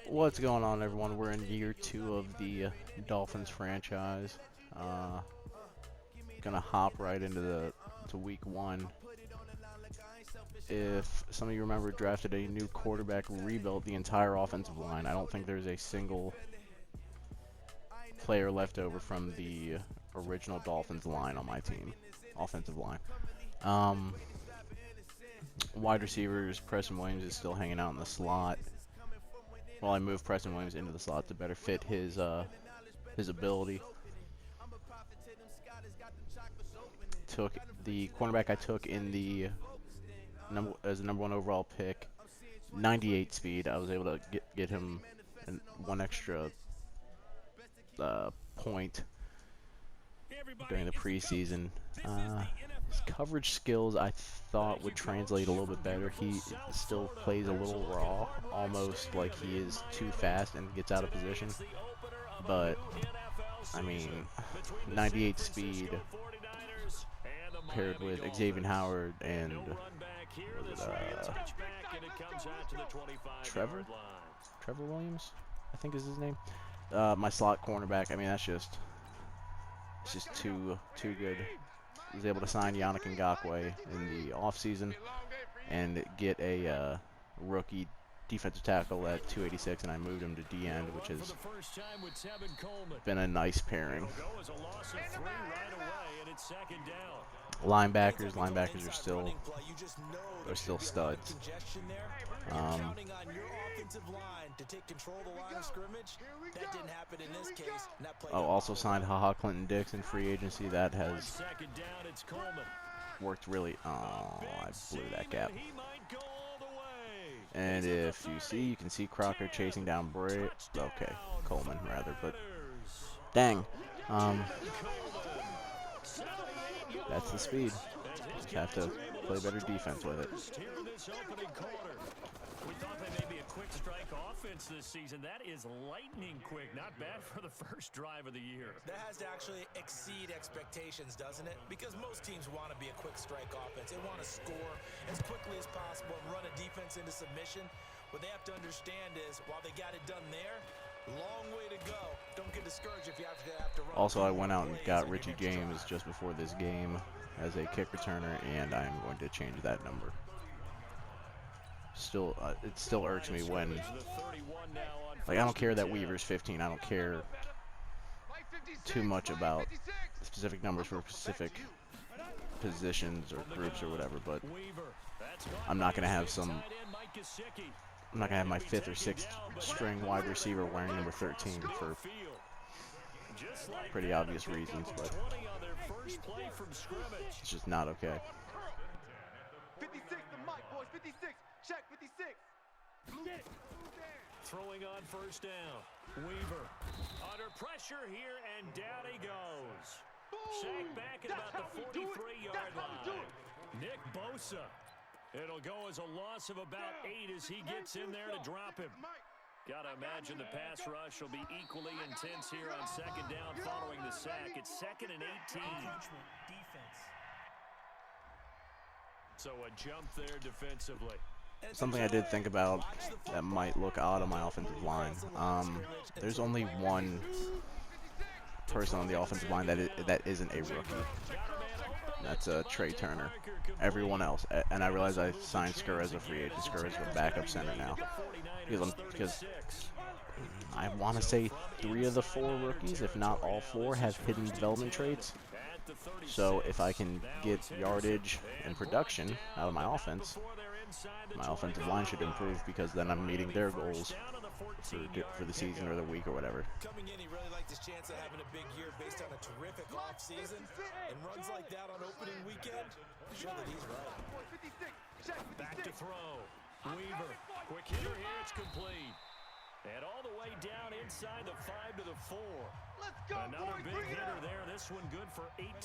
What's going on, everyone? We're in year 2 of the Dolphins franchise. Gonna hop right into to week 1. If some of you remember, drafted a new quarterback, rebuilt the entire offensive line. I don't think there's a single player left over from the original Dolphins line on my team, offensive line. Wide receivers, Preston Williams is still hanging out in the slot. Well, I moved Preston Williams into the slot to better fit his ability. Took the cornerback I took in the as the number 1 overall pick, 98 speed. I was able to get him one extra point during the preseason. His coverage skills I thought would translate a little bit better. He still plays a little raw, almost like he is too fast and gets out of position. But I mean, 98 speed paired with Xavier Howard and Trevor Williams, I think is his name. My slot cornerback. I mean, it's just too good. I was able to sign Yannick Ngakoue in the offseason and get a rookie defensive tackle at 286, and I moved him to D-end, which has been a nice pairing. Linebackers are still studs. Also signed Haha Clinton-Dix in free agency. That has worked really. Oh, I blew that gap. And if you see, you can see Crocker chasing down Bray. Okay, Coleman rather, but dang. That's the speed. Just have to play better defense with it. We thought they may be a quick strike offense this season. That is lightning quick. Not bad for the first drive of the year. That has to actually exceed expectations, doesn't it? Because most teams want to be a quick strike offense. They want to score as quickly as possible and run a defense into submission. What they have to understand is, while they got it done there, long way to go. Don't get discouraged if you have to run. Also, I went out and got Richie James just before this game as a kick returner, and I'm going to change that number. It still irks me when, like, I don't care that Weaver's 15. I don't care too much about specific numbers for specific positions or groups or whatever, but I'm not gonna have my 5th or 6th string wide receiver wearing number 13 for pretty obvious reasons, but it's just not okay. 56 the mic, boys. 56. Check 56. Throwing on first down. Weaver under pressure here, and down he goes. Sacked back at about the 43-yard line. Nick Bosa. It'll go as a loss of about 8 as he gets in there to drop him. Gotta imagine the pass rush will be equally intense here on second down following the sack. It's 2nd and 18. So a jump there defensively. Something I did think about that might look odd on my offensive line. There's only one person on the offensive line that isn't a rookie. That's Trey Turner. Everyone else, and I realize I signed Skur as a free agent. Skur is the backup center now. Because I want to say 3 of the 4 rookies, if not all 4, have hidden development traits. So if I can get yardage and production out of my offense, my offensive line should improve, because then I'm meeting their goals for the season or the week or whatever. Coming in, he really liked his chance of having a big year based on a terrific offseason, and runs like that on opening weekend show that he's right. Back to throw. Weaver, quick hitter here, it's complete. And all the way down inside the 5 to the 4. Another big hitter there. This one good for 18.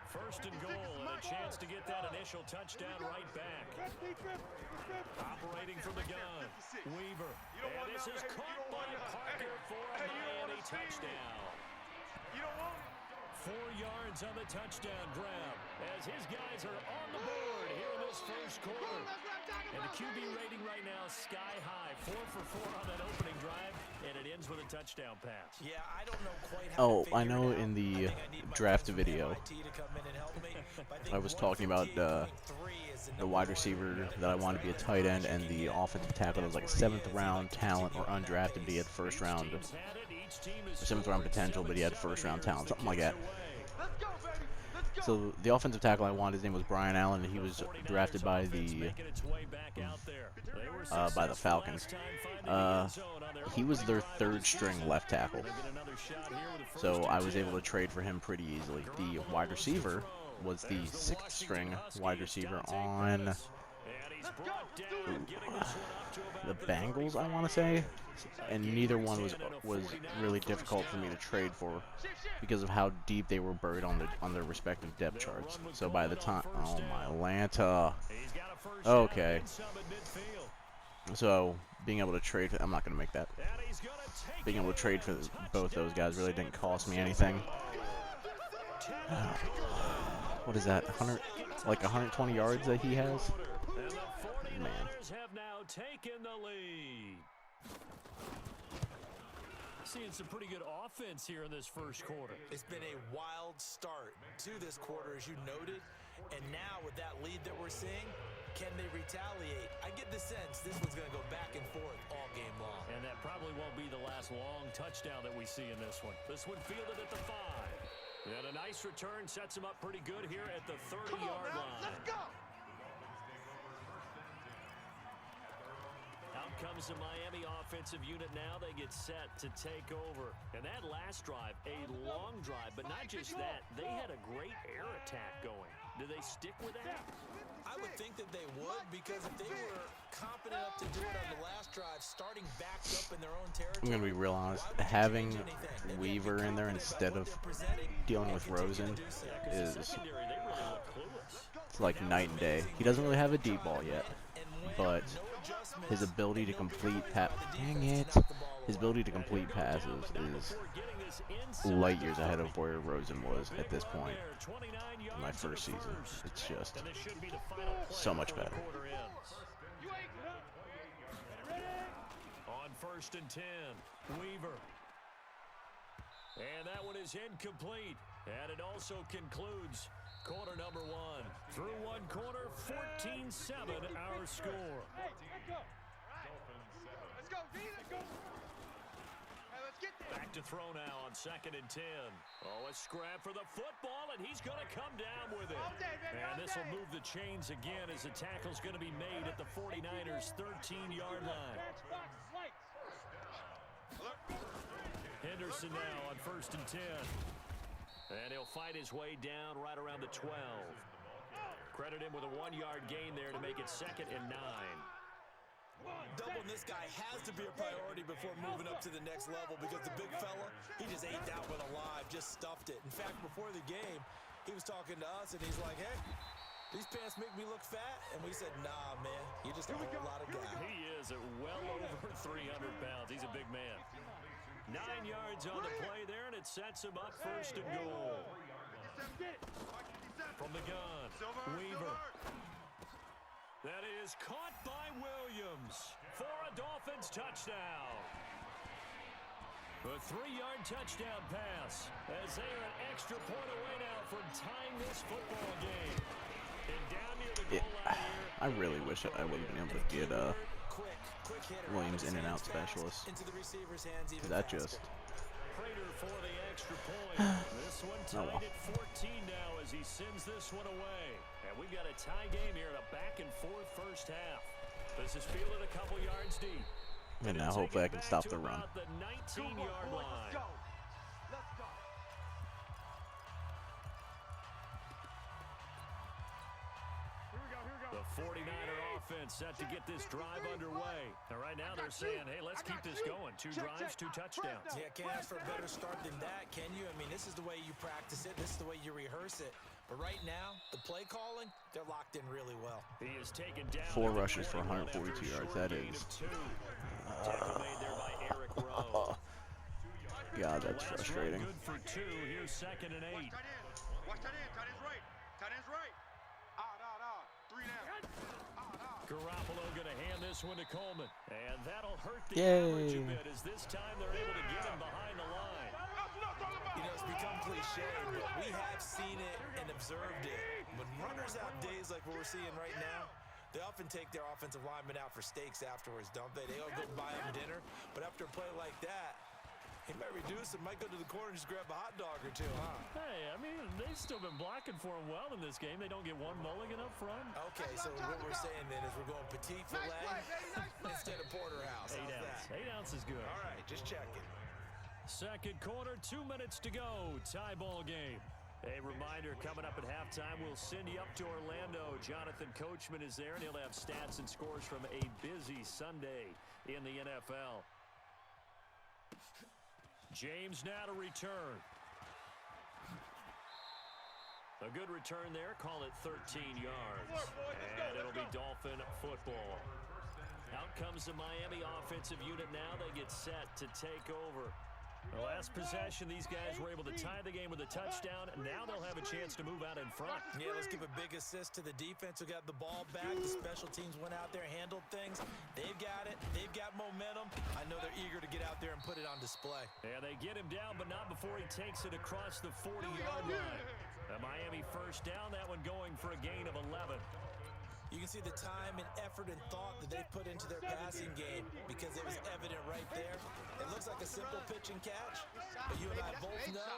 First and goal, and a chance to get that initial touchdown right back. Operating from the gun, Weaver. And this is caught by Parker for a Miami touchdown. 4 yards on the touchdown grab as his guys are on the board here in this this first quarter. And the QB rating right now is sky high. 4 for 4 on that opening drive, and it ends with a touchdown pass. Yeah, I don't know quite how Oh, to I figure know it out. in the I think I need my draft friends from video, MIT to come in and help me. But I think I was talking about 115.3 is the number wide one receiver that I wanted to be a tight end, and the offensive tackle that was like 7th round talent or undrafted, but he had first round, or 7th round potential, but he had first round talent, something like that. Let's go, baby. Let's go. So the offensive tackle I wanted, his name was Brian Allen, and he was drafted by the Falcons. He was their 3rd string left tackle, so I was able to trade for him pretty easily. The wide receiver was the 6th string wide receiver on the Bengals, I want to say, and neither one was really difficult for me to trade for because of how deep they were buried on their respective depth charts. So by the time, oh my Lanta, okay. So being able to trade, I'm not gonna make that. Being able to trade for both those guys really didn't cost me anything. What is that? 120 yards that he has? Man. Have now taken the lead. Seeing some pretty good offense here in this first quarter. It's been a wild start to this quarter, as you noted. And now with that lead that we're seeing, can they retaliate? I get the sense this one's going to go back and forth all game long. And that probably won't be the last long touchdown that we see in this one. This one fielded at the 5. And a nice return sets him up pretty good here at the 30-yard line. Let's go. Out comes the Miami offensive unit now. They get set to take over. And that last drive, a long drive, but not just that. They had a great air attack going. Do they stick with that? I would think that they would, because if they were confident enough to do it on the last drive, starting backed up in their own territory. I'm gonna be real honest. Having Weaver in there instead of dealing with Rosen is it's like night and day. He doesn't really have a deep ball yet, but his ability to complete his ability to complete passes is light years ahead of where Rosen was at this point in my first season. It's just so much better. On 1st and 10, Weaver. And that one is incomplete. And it also concludes quarter number 1. Through one quarter, 14-7 our score. Hey, let's go. Let's go, D. Let's go. Hey, let's get there. Back to throw now on 2nd and 10. Oh, a scrap for the football, and he's going to come down with it. And this will move the chains again as the tackle's going to be made at the 49ers' 13-yard line. Henderson now on 1st and 10. And he'll fight his way down right around the 12. Credit him with a 1-yard gain there to make it 2nd and 9. Doubling this guy has to be a priority before moving up to the next level, because the big fella, he just ate that one alive, just stuffed it. In fact, before the game, he was talking to us, and he's like, hey, these pants make me look fat. And we said, nah, man, you're just a whole lot of guy. He is at well over 300 pounds. He's a big man. 9 yards on the play there, and it sets him up 1st and goal. From the gun, Weaver. That is caught by Williams for a Dolphins touchdown. A 3-yard touchdown pass as they are an extra point away now from tying this football game. And down near the goal line here. I really wish I would have been able to get Williams in and out specialist. That just Prater for the extra point. This one tied at 14 now as he sends this one away. And we've got a tie game here in a back and forth first half. This is fielded a couple yards deep. And now hopefully I can stop the run. The 19-yard line. Let's go. The 49er offense set to get this drive underway. And right now they're saying, hey, let's keep this going. 2 drives, 2 touchdowns. Yeah, can't ask for a better start than that, can you? I mean, this is the way you practice it. This is the way you rehearse it. But right now, the play calling, they're locked in really well. He is taken down. 4 rushes for 142 yards. That is. God, that's frustrating. Good for 2. Here's 2nd and 8. Watch that in. Tight end's right. Tight end's right. Out. 3 down. Garoppolo going to hand this one to Coleman. And that'll hurt the average a bit as this time they're able to get him behind the line. You know, it's become cliche, but we have seen it and observed it. When runners have days like what we're seeing right now, they often take their offensive linemen out for steaks afterwards, don't they? They all go buy them dinner. But after a play like that, he might reduce it, might go to the corner and just grab a hot dog or two, huh? Hey, I mean, they've still been blocking for him well in this game. They don't get one mulligan up front. Okay, so what we're saying then is we're going petite filet instead of porterhouse. 8 ounce. 8 ounce is good. All right, just checking. Second quarter, 2 minutes to go. Tie ball game. A reminder, coming up at halftime, we'll send you up to Orlando. Jonathan Coachman is there, and he'll have stats and scores from a busy Sunday in the NFL. James now to return. A good return there. Call it 13 yards. And it'll be Dolphin football. Out comes the Miami offensive unit now. They get set to take over. The last possession, these guys were able to tie the game with a touchdown. Now they'll have a chance to move out in front. Yeah, let's give a big assist to the defense who got the ball back. The special teams went out there, handled things. They've got it. They've got momentum. I know they're eager to get out there and put it on display. Yeah, they get him down, but not before he takes it across the 40-yard line. A Miami first down, that one going for a gain of 11. You can see the time and effort and thought that they put into their passing game because it was evident right there. It looks like a simple pitch and catch, but you and I both know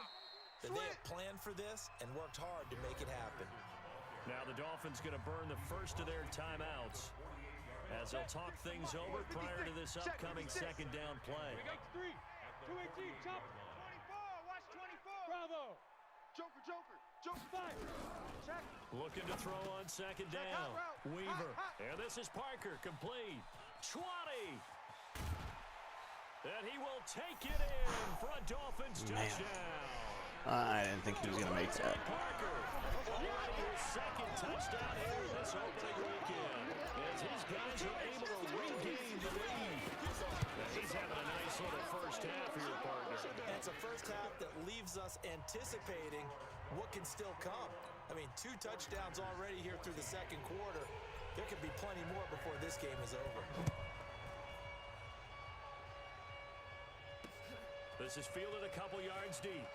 that they have planned for this and worked hard to make it happen. Now the Dolphins going to burn the first of their timeouts as they'll talk things over prior to this upcoming second down play. 218, chop. 24, watch 24. Bravo. Joker, 5. Check. Looking to throw on second down. Weaver. And this is Parker, complete. 20. And he will take it in for a Dolphins touchdown. I didn't think he was going to make that. Parker, his second touchdown here this opening weekend. As his guys are able to regain the lead. He's having a nice little first half for your partner. And it's a first half that leaves us anticipating what can still come. I mean, 2 touchdowns already here through the second quarter. There could be plenty more before this game is over. This is fielded a couple yards deep.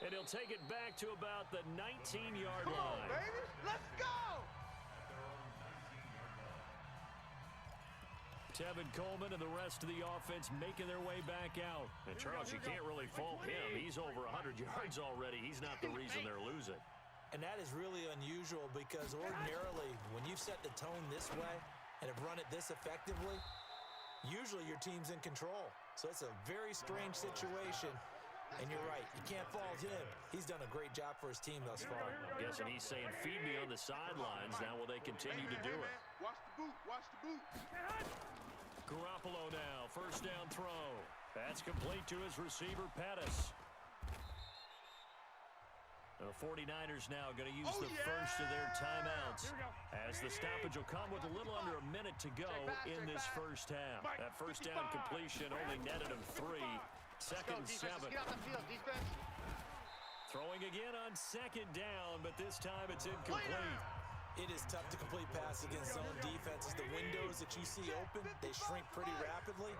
And he'll take it back to about the 19-yard line. Come on, baby. Let's go. Tevin Coleman and the rest of the offense making their way back out. And Charles, you can't really fault him. He's over 100 yards already. He's not the reason they're losing. And that is really unusual because ordinarily, when you've set the tone this way and have run it this effectively, usually your team's in control. So it's a very strange situation. And you're right, you can't fault him. He's done a great job for his team thus far. I'm guessing he's saying, feed me on the sidelines. Now will they continue to do it? Watch the boot, watch the boot. Garoppolo now, first down throw. That's complete to his receiver, Pettis. The 49ers now going to use the first of their timeouts as the stoppage will come with a little under a minute to go in this first half. That first down completion only netted him 3. Second and 7. Throwing again on second down, but this time it's incomplete. It is tough to complete pass against zone defenses. The windows that you see open, they shrink pretty rapidly.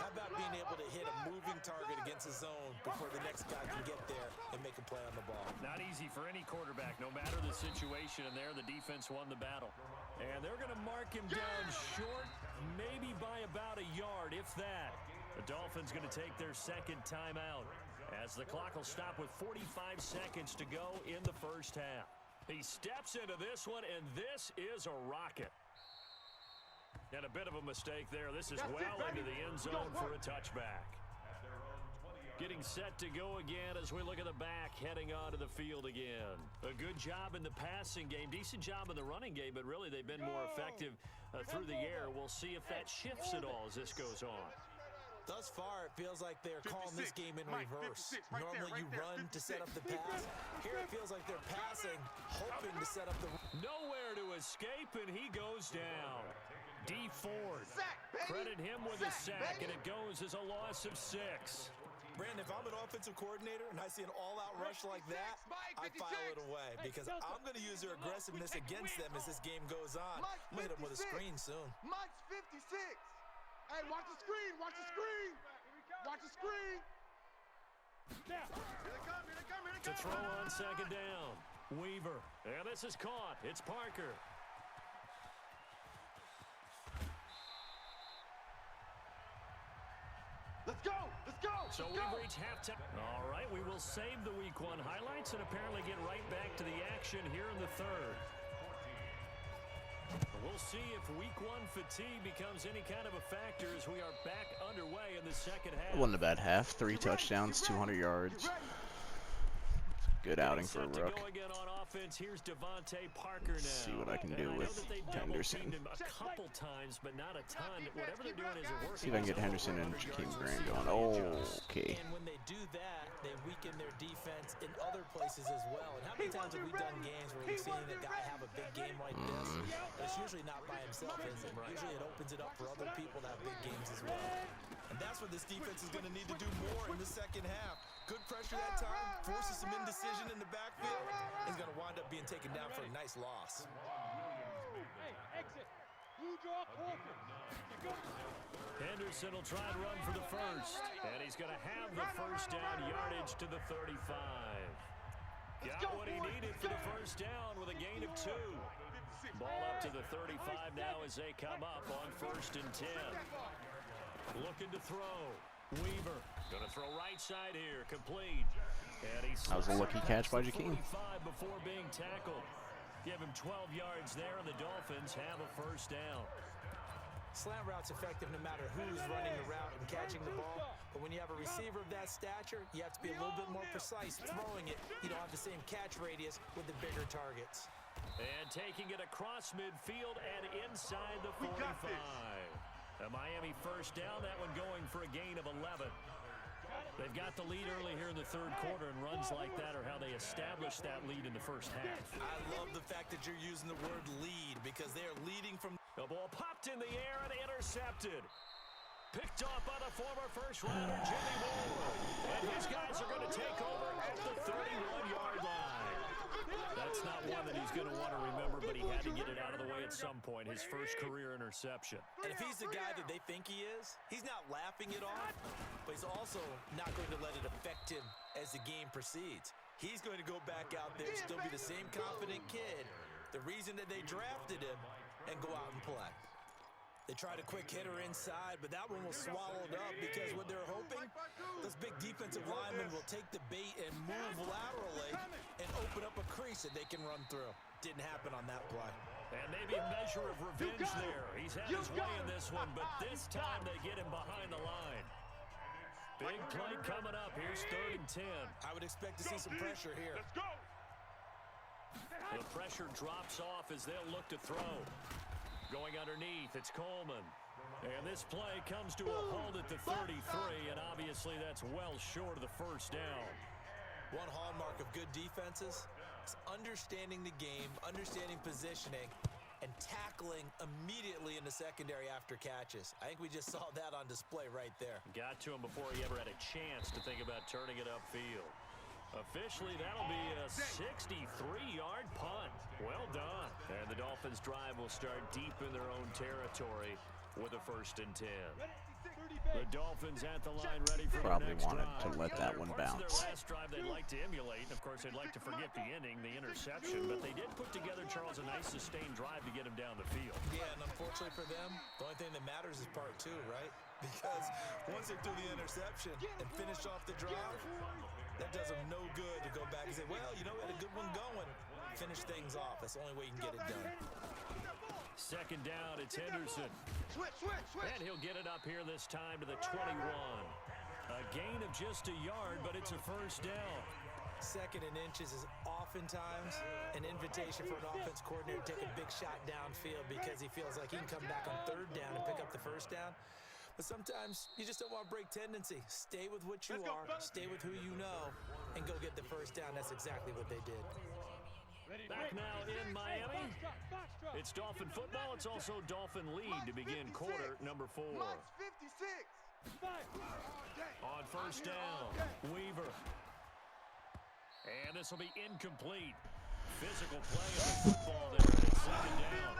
How about being able to hit a moving target against a zone before the next guy can get there and make a play on the ball? Not easy for any quarterback, no matter the situation, and there the defense won the battle. And they're going to mark him down short, maybe by about a yard, if that. The Dolphins going to take their second timeout as the clock will stop with 45 seconds to go in the first half. He steps into this one, and this is a rocket. And a bit of a mistake there. This is well into the end zone for a touchback. Getting set to go again as we look at the back, heading onto the field again. A good job in the passing game, decent job in the running game, but really they've been more effective through the air. We'll see if that shifts at all as this goes on. Thus far, it feels like they're calling this game in reverse. Normally you run to set up the pass. Here it feels like they're passing, hoping to set up the... Nowhere to escape, and he goes down. D. Ford. Credit him with a sack, and it goes as a loss of 6. Brandon, if I'm an offensive coordinator and I see an all-out rush like that, I file it away because I'm going to use their aggressiveness against them as this game goes on. I'm going to hit them with a screen soon. Mike's 56. Hey, watch the screen. Watch the screen. Watch the screen. Now. Here they come. Here they come. Here they To come. throw on second down. Weaver. And this is caught. It's Parker. Let's go. Let's go. So we've reached halftime. All right, we will save the Week 1 highlights and apparently get right back to the action here in the third. We'll see if Week 1 fatigue becomes any kind of a factor as we are back underway in the second half. It wasn't a bad half. 3 touchdowns, 200 yards. Good outing for a rook. Go again on offense. Here's Devontae Parker now. See what I can do with Henderson. Him a couple times, but not a ton. Whatever they're doing isn't working. See if I can get Henderson and Jakeem Grant going. Okay. And when they do that, they weaken their defense in other places as well. And how many times have we done games where we've seen a guy have a big game like this? It's usually not by himself, is it? Usually it opens it up for other people to have big games as well. And that's what this defense is going to need to do more in the second half. Good pressure that time, forces some indecision in the backfield. He's going to wind up being taken down for a nice loss. Hey, exit. Blue draw, Henderson will try and run for the first. And he's going to have the first down yardage to the 35. Got what he needed for the first down with a gain of 2. Ball up to the 35 now as they come up on 1st and 10. Looking to throw. Weaver going to throw right side here, complete. And That was a lucky catch by Jakeem. Before being tackled. Give him 12 yards there, and the Dolphins have a first down. Slant route's effective no matter who's running the route and catching the ball. But when you have a receiver of that stature, you have to be a little bit more precise throwing it. You don't have the same catch radius with the bigger targets. And taking it across midfield and inside the 45. A Miami first down, that one going for a gain of 11. They've got the lead early here in the third quarter, and runs like that are how they established that lead in the first half. I love the fact that you're using the word lead because they're leading from... The ball popped in the air and intercepted. Picked off by the former first-rounder, Jimmy Moore. And these guys are going to take over at the 31-yard line. That's not one that he's going to want to remember, but he had to get it out of the way at some point. His first career interception. And if he's the guy that they think he is, he's not laughing it off, but he's also not going to let it affect him as the game proceeds. He's going to go back out there, still be the same confident kid, the reason that they drafted him, and go out and play. They tried a quick hitter inside, but that one was swallowed up because what they're hoping, those big defensive linemen will take the bait and move laterally and open up a crease that they can run through. Didn't happen on that play. And maybe a measure of revenge there. He's had his way in this one, but this time they get him behind the line. Big play coming up. Here's 3rd and 10. I would expect to see some pressure here. Let's go. The pressure drops off as they'll look to throw. Going underneath, it's Coleman. And this play comes to a halt at the 33, and obviously that's well short of the first down. One hallmark of good defenses is understanding the game, understanding positioning, and tackling immediately in the secondary after catches. I think we just saw that on display right there. Got to him before he ever had a chance to think about turning it upfield. Officially, that'll be a 63-yard punt. Well done. And the Dolphins' drive will start deep in their own territory with a 1st and 10. The Dolphins at the line ready for Probably the next wanted drive. to let that one bounce. Their last drive they'd like to emulate, and of course they'd like to forget the inning, the interception, but they did put together, Charles, a nice sustained drive to get him down the field. Yeah, and unfortunately for them, the only thing that matters is part 2, right? Because once they threw the interception and finished off the drive, that does them no good to go back and say, well, you know, we had a good one going. Finish things off. That's the only way you can get it done. 2nd down, it's Henderson. Switch. And he'll get it up here this time to the 21. A gain of just a yard, but it's a first down. 2nd and inches is oftentimes an invitation for an offense coordinator to take a big shot downfield because he feels like he can come back on 3rd down and pick up the first down. But sometimes you just don't want to break tendency. Stay with what you are, stay with who you know, and go get the first down. That's exactly what they did. Back now in Miami. It's Dolphin football. It's also Dolphin lead to begin quarter number 4. Mike's 56. On first down, Weaver. And this will be incomplete. Physical play of the football there, and it's second down.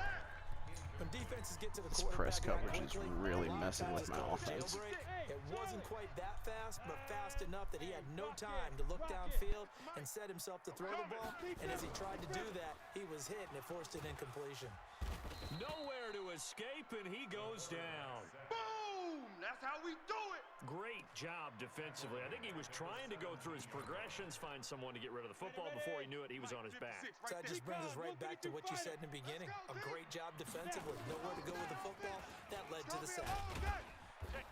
When defenses get to the This quarterback press coverage is quickly, really a lot of messing times with it's my called a offense. jailbreak. It wasn't quite that fast, but fast enough that he had no time to look downfield and set himself to throw the ball. And as he tried to do that, he was hit, and it forced an incompletion. Nowhere to escape, and he goes down. Boom! That's how we do it. Great job defensively. I think he was trying to go through his progressions, find someone to get rid of the football. Before he knew it, he was on his back. So that just brings us right back to what you said in the beginning. A great job defensively. Nowhere to go with the football. That led to the sack.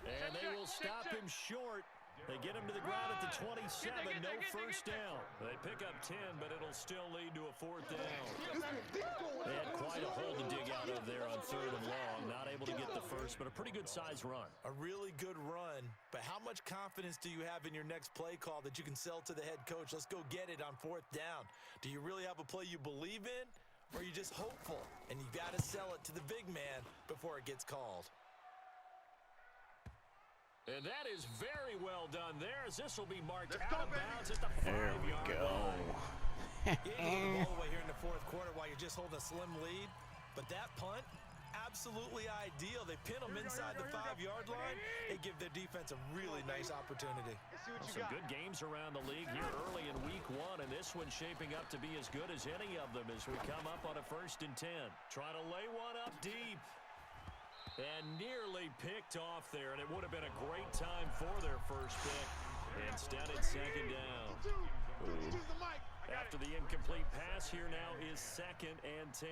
And they will stop him short. They get him to the ground at the 27, no first down. They pick up 10, but it'll still lead to a fourth down. They had quite a hole to dig out of there on 3rd and long. Not able to get the first, but a pretty good-sized run. A really good run, but how much confidence do you have in your next play call that you can sell to the head coach? Let's go get it on 4th down. Do you really have a play you believe in, or are you just hopeful? And you got to sell it to the big man before it gets called. And that is very well done there, as this will be marked out of bounds at the 5-yard There we go. line. You ain't gonna go all the way here in the 4th quarter while you're just holding a slim lead. But that punt, absolutely ideal. They pin them inside the 5-yard line. They give their defense a really nice opportunity. Some good games around the league here early in week 1, and this one's shaping up to be as good as any of them as we come up on a 1st and 10. Trying to lay one up deep. And nearly picked off there, and it would have been a great time for their first pick. Instead, it's 2nd down. After the incomplete pass, here now is 2nd and 10.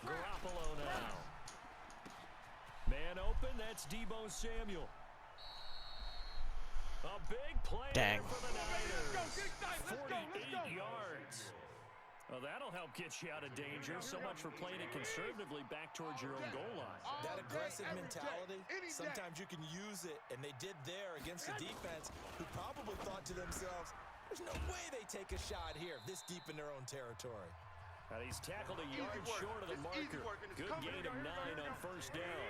Garoppolo now. Man open, that's Deebo Samuel. A big play Dang. for the Niners. 48 yards. Well, that'll help get you out of danger. So much for playing it conservatively back towards your own goal line. That aggressive mentality, sometimes you can use it, and they did there against the defense, who probably thought to themselves, there's no way they take a shot here this deep in their own territory. And he's tackled a yard short of the marker. Good gain of 9 on first down.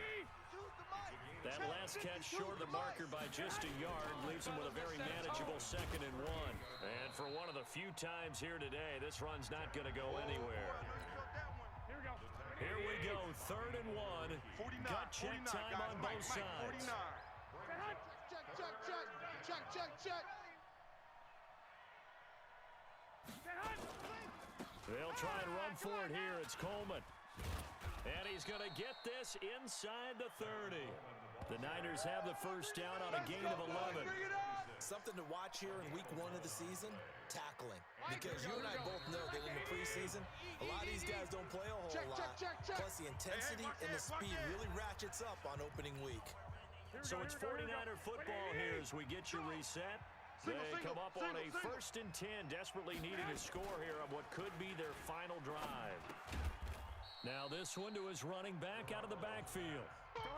That last catch short of the marker by just a yard leaves him with a very manageable 2nd and 1. And for one of the few times here today, this run's not going to go anywhere. Here we go, 3rd and 1. Gut check time on both sides. Check. They'll try and run for it here. It's Coleman. And he's going to get this inside the 30. The Niners have the first down on a gain of 11. Something to watch here in week 1 of the season, tackling. Because you and I both know that in the preseason, a lot of these guys don't play a whole lot. Plus the intensity and the speed really ratchets up on opening week. So it's 49er football here as we get you reset. They come up on a 1st and 10, desperately needing a score here on what could be their final drive. Now this one to his running back out of the backfield.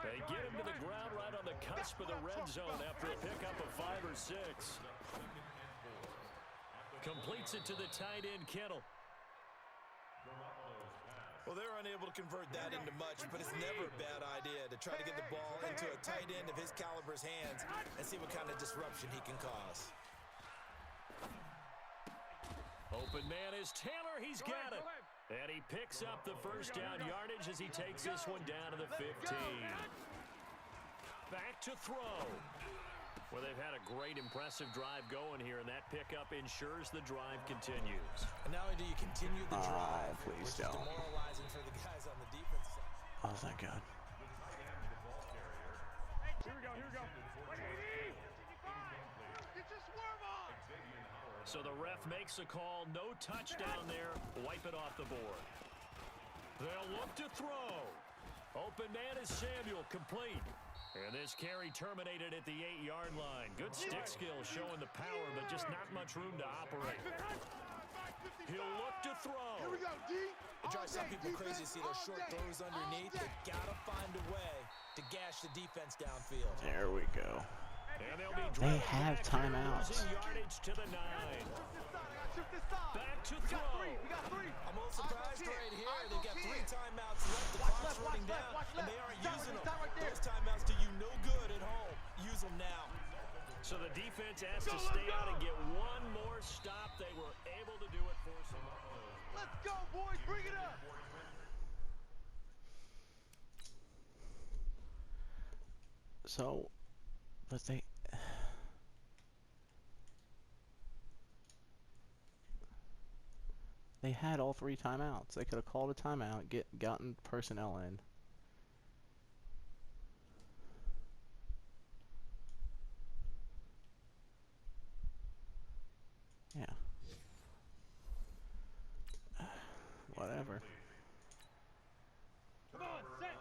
They get him to the ground right on the cusp of the red zone after a pickup of 5 or 6. Completes it to the tight end, Kittle. Well, they're unable to convert that into much, but it's never a bad idea to try to get the ball into a tight end of his caliber's hands and see what kind of disruption he can cause. Open man is Taylor. He's got it. And he picks up the first down yardage as he takes this one down to the 15. Back to throw. Well, they've had a great, impressive drive going here, and that pickup ensures the drive continues. And not only do you continue the drive, please which is don't. demoralizing for the guys on the defense side. Oh, thank God. Here we go. Get your swerve on. So the ref makes a call. No touchdown there. Wipe it off the board. They'll look to throw. Open man is Samuel, complete. And this carry terminated at the 8-yard line. Good stick skill showing the power, but just not much room to operate. He'll look to throw. Here we go, D. It drives some people crazy to see those short throws underneath. They gotta find a way to gash the defense downfield. There we go. And they'll be They driven have back here, timeouts. losing yardage to the 9. Back to throw. I'm a little surprised right here. They've got 3 timeouts left. The clock's running down, and they aren't using them. Those timeouts use them now. So the defense has to stay out and get one more stop. They were able to do it for some. Let's go, boys. Bring it up. So, but they had all 3 timeouts. They could have called a timeout, gotten personnel in. Yeah. Whatever. Come on, set.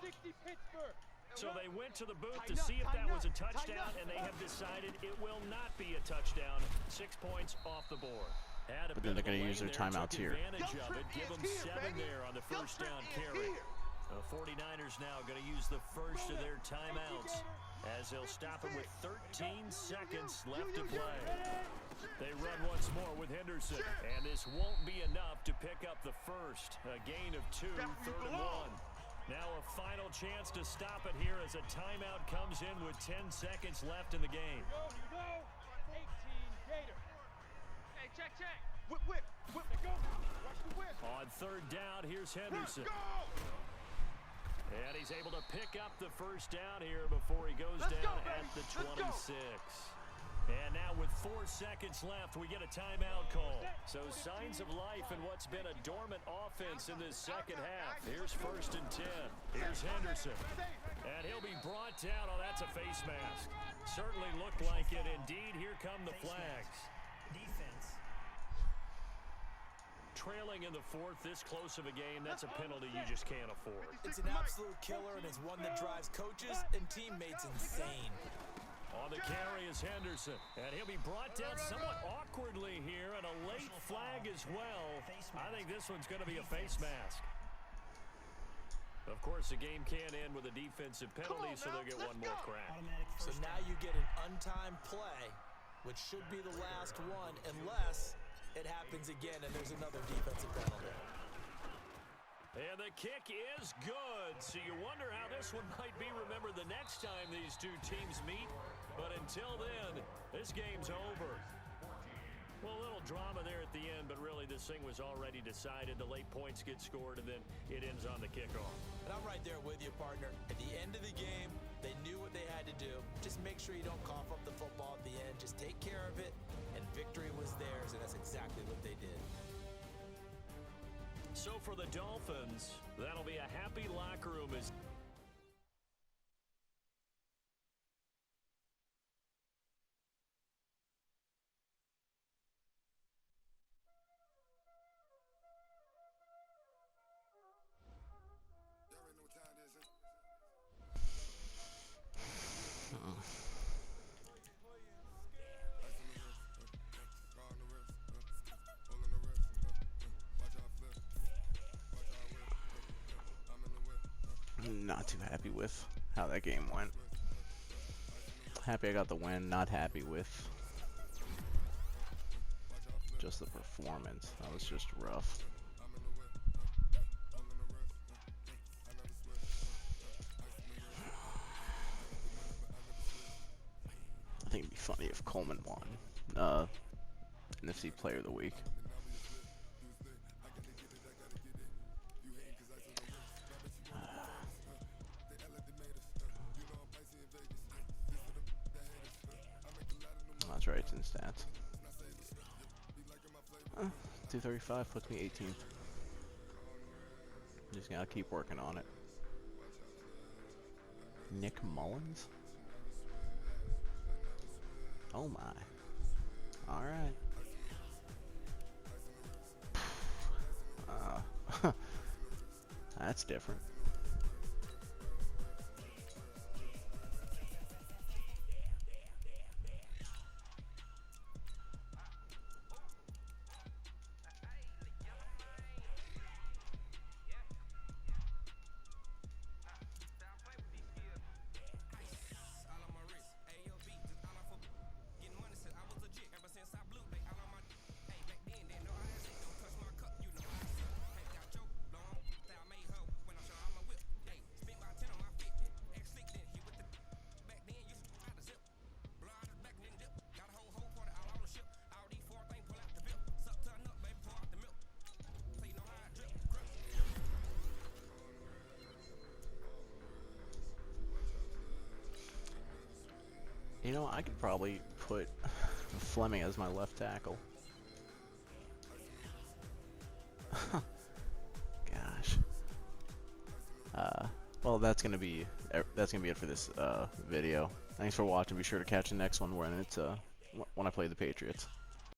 60 Pittsburgh. So they went to the booth to see if that was a touchdown, and they have decided it will not be a touchdown. 6 points off the board. But then they're going to use their timeouts here. Give them 7 there on the first down carry. The 49ers now going to use the first of their timeouts as they'll stop it with 13 seconds left to play. They run once more with Henderson, and this won't be enough to pick up the first. A gain of 2, 3rd and 1. Now a final chance to stop it here as a timeout comes in with 10 seconds left in the game. Here we go. 18 Gator. Hey, check. Whip. Let's go. Watch the whip. On 3rd down, here's Henderson. Let's go. And he's able to pick up the first down here before he goes down at the 26. And now with 4 seconds left, we get a timeout call. So signs of life in what's been a dormant offense in this second half. Here's 1st and 10. Here's Henderson. And he'll be brought down. Oh, that's a face mask. Certainly looked like it. Indeed, here come the flags. Defense. Trailing in the 4th, this close of a game, that's a penalty you just can't afford. It's an absolute killer, and it's one that drives coaches and teammates insane. On the carry is Henderson, and he'll be brought down somewhat awkwardly here, and a late flag as well. I think this one's going to be a face mask. Of course, the game can't end with a defensive penalty, so they'll get one more crack. So now you get an untimed play, which should be the last one, unless it happens again and there's another defensive penalty. And the kick is good, so you wonder how this one might be remembered the next time these two teams meet. But until then, this game's over. Well, a little drama there at the end, but really this thing was already decided. The late points get scored, and then it ends on the kickoff. And I'm right there with you, partner. At the end of the game, they knew what they had to do. Just make sure you don't cough up the football at the end. Just take care of it, and victory was theirs, and that's exactly what they did. So for the Dolphins, that'll be a happy locker room as Not too happy with how that game went. Happy I got the win, not happy with just the performance. That was just rough. I think it'd be funny if Coleman won NFC Player of the Week. That's right, it's in stats. 235 puts me 18th. Just gotta keep working on it. Nick Mullins? Oh my. Alright. That's different. You know, I could probably put Fleming as my left tackle. Gosh. Well, that's gonna be it for this video. Thanks for watching. Be sure to catch the next one when I play the Patriots.